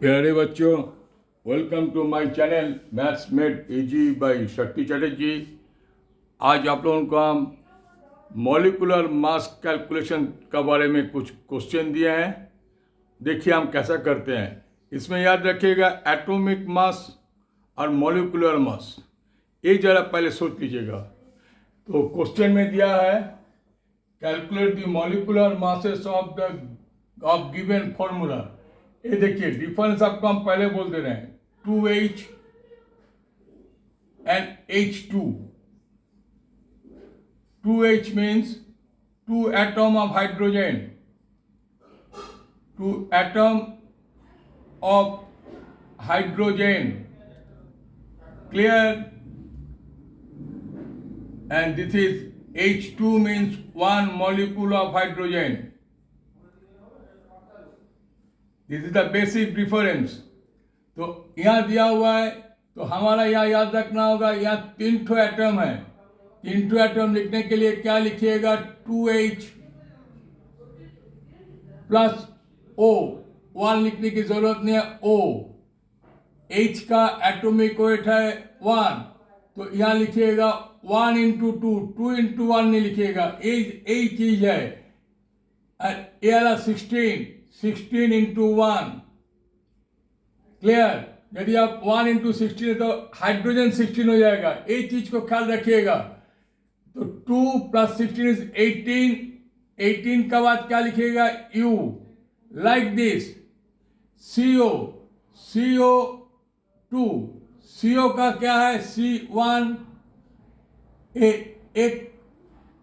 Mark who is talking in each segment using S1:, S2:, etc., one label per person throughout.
S1: प्यारे बच्चों, welcome to my channel maths made easy by Shakti Chatterjee. आज आप लोगों को हम मॉलिक्यूलर मास कैलकुलेशन के बारे में कुछ क्वेश्चन दिए हैं। देखिए हम कैसा करते हैं। इसमें याद रखिएगा एटॉमिक मास और मॉलिक्यूलर मास, एक जरा पहले सोच लीजिएगा। तो क्वेश्चन में दिया है calculate the molecular masses of given formula. ये देखिए डिफरेंस आपको हम पहले बोल दे रहे हैं, 2H and H2। 2H means 2 atom of hydrogen, 2 atom of hydrogen, clear? And this is H2 means 1 molecule of hydrogen. This is the basic difference. तो यहाँ दिया हुआ है तो हमारा यहाँ याद रखना होगा, यहाँ 3 ठो एटम है। 3 ठो एटम लिखने के लिए क्या लिखिएगा, 2H प्लस O, 1 लिखने की जरूरत नहीं है। O H का एटॉमिक वेट है 1, तो यहाँ लिखिएगा 1 इंटू 2, 2 इंटू 1 नहीं लिखिएगा, यही चीज है। ये वाला 16 इंटू 1, क्लियर? यदि आप 1 इंटू 16 है तो हाइड्रोजन 16 हो जाएगा, एक चीज को ख्याल रखिएगा। तो 2 प्लस 16 इज 18, 18 का बाद क्या लिखिएगा, U, like this. CO2, CO का क्या है, C1, एक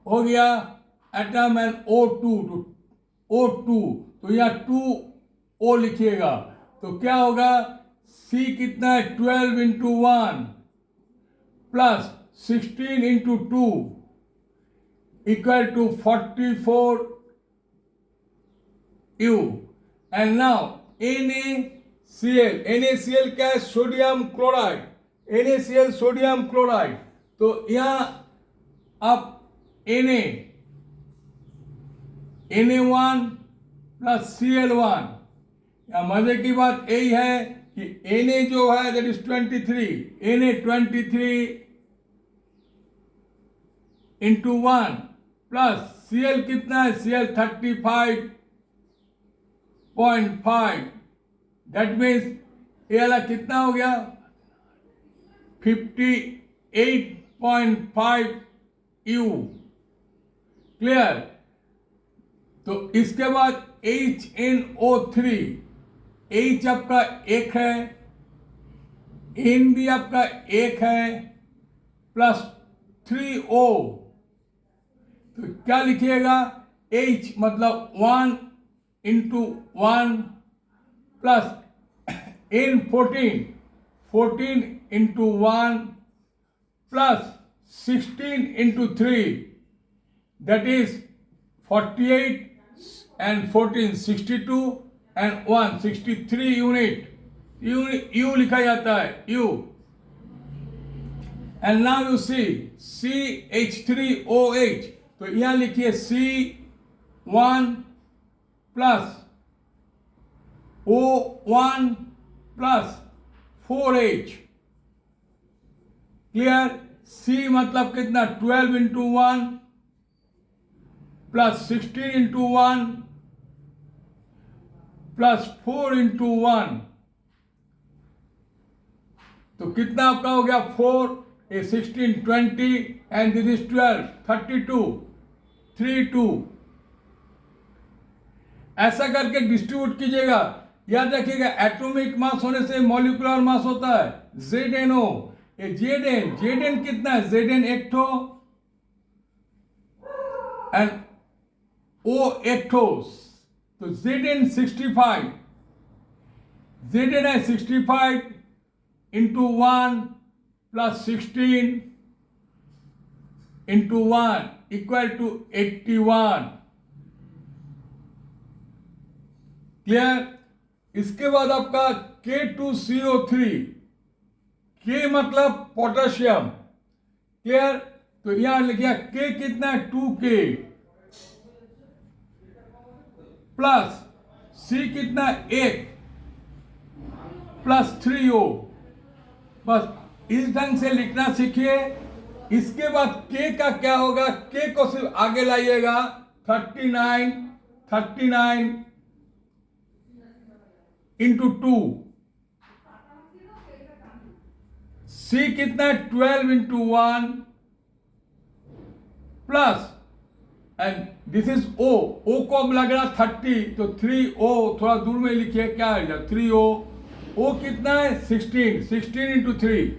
S1: हो गया एटम, एंड O2, तो यहाँ 2O लिखिएगा। तो क्या होगा, C कितना है, 12 into 1 plus 16 into 2 equal to 44 U। And now NaCl क्या है, sodium chloride. NaCl sodium chloride. तो यहाँ आप Na1 प्लस Cl1। या मजे की बात यही है कि Na जो है that is 23, Na 23 into 1 plus Cl कितना है, Cl 35.5, दैट मीन्स ये वाला कितना हो गया, 58.5 U, क्लियर? तो इसके बाद HNO3, H आपका 1 है, N भी आपका 1 है, प्लस 3O। तो क्या लिखिएगा, H मतलब 1 into 1 plus N 14 into 1 plus 16 into 3, that is 48 and 14, 62 and 1, 63 unit. U लिखा जाता है, U। And now you see CH3OH, तो यहाँ लिखिए C1 plus O1 plus 4H, clear? C मतलब कितना, 12 into 1 plus 16 into 1 plus 4 into 1, तो कितना आपका हो गया, 4, 16, 20 एंड दिस इज 12, 32, 32। ऐसा करके डिस्ट्रीब्यूट कीजिएगा। याद रखिएगा एटॉमिक मास होने से मॉलिक्यूलर मास होता है ZnO। ये Zn कितना है, Zn एक ठो एंड O एक ठो, तो Zn 65, Zn है 65 into 1 plus 16 into 1 equal to 81, clear? इसके बाद आपका K2CO3, K मतलब पोटेशियम, क्लियर? तो यहां लिखिए K कितना है, 2K प्लस C कितना, 1 प्लस 3O। बस इस ढंग से लिखना सीखिए। इसके बाद K का क्या होगा, K को सिर्फ आगे लाइएगा। 39 इंटू 2। C कितना है, 12 into 1 plus, and this is O। O को अब लग रहा 30, तो 3O थोड़ा दूर में लिखिए, क्या है 3O। O कितना है, 16 इंटू 3,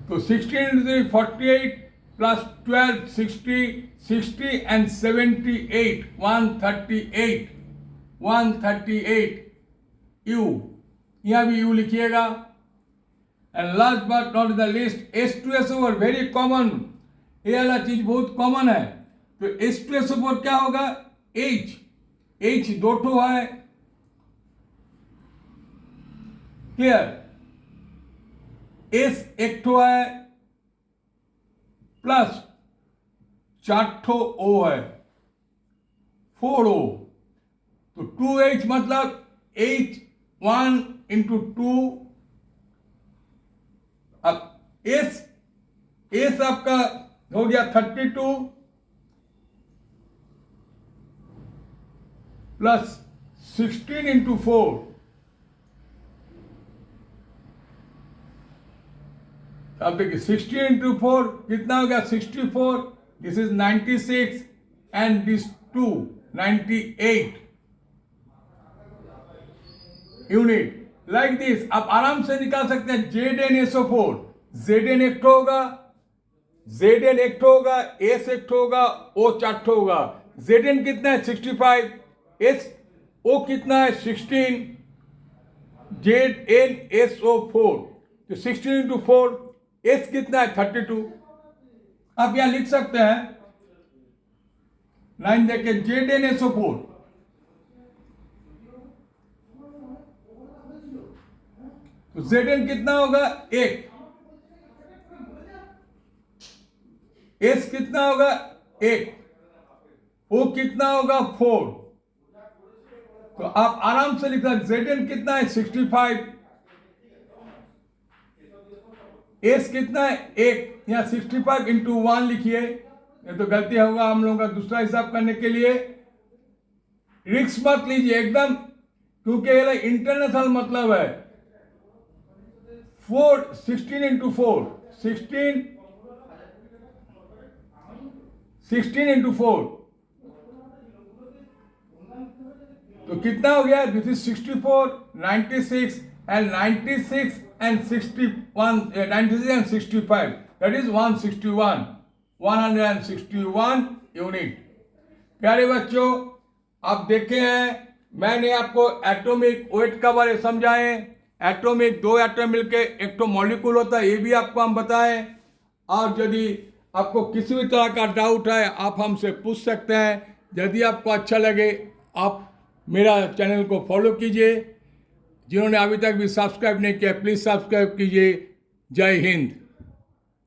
S1: तो 16 इंटू 3 48 प्लस 12 60 एंड 78 138 U। यहां भी U लिखिएगा। And last but not the list, H2SO4 very common, ये वाला चीज बहुत कॉमन है। तो H2SO4 क्या होगा, H 2 ठो है, क्लियर। S 1 ठो है, प्लस 4 ठो O है, 4O। तो 2H मतलब H 1 इंटू 2। अब S आपका हो गया 32 प्लस 16 इंटू 4, अब देखिए 16 इंटू 4 कितना हो गया, 64। This is 96 and this 2 98 unit. Like this आप आराम से निकाल सकते हैं। ZnSO4, Zn 1 ठो होगा, Zn 1 ठो होगा, S 1 ठो होगा, O 4 ठो होगा। Zn कितना है, 65, O कितना है, 16, ZnSO4, तो 16 इंटू 4, S कितना है, 32। आप यहां लिख सकते हैं, लाइन देखिए, ZnSO4 तो Zn कितना होगा, 1, S कितना होगा, 1, O कितना होगा, 4। तो आप आराम से लिख सकते, Zn कितना है, 65, S कितना है, 1, यहाँ 65 इंटू 1 लिखिए, ये तो गलती होगा हम लोगों का दूसरा हिसाब करने के लिए। रिस्क मत लीजिए एकदम, क्योंकि ये इंटरनेशनल मतलब है। 16 इंटू 4, 16 इंटू 4, तो कितना हो गया, this is 64, 96 and 96 and 61, 96 and 65, that is 161 unit. प्यारे बच्चों, आप देखे हैं मैंने आपको एटॉमिक वेट का बारे समझाए। एटॉमिक 2 एटम मिलके एक तो मॉलिक्यूल होता है, ये भी आपको हम बताएं। और यदि आपको किसी भी तरह का डाउट है आप हमसे पूछ सकते हैं। यदि आपको अच्छा लगे आप मेरा चैनल को फॉलो कीजिए। जिन्होंने अभी तक भी सब्सक्राइब नहीं किया प्लीज़ सब्सक्राइब कीजिए। जय हिंद।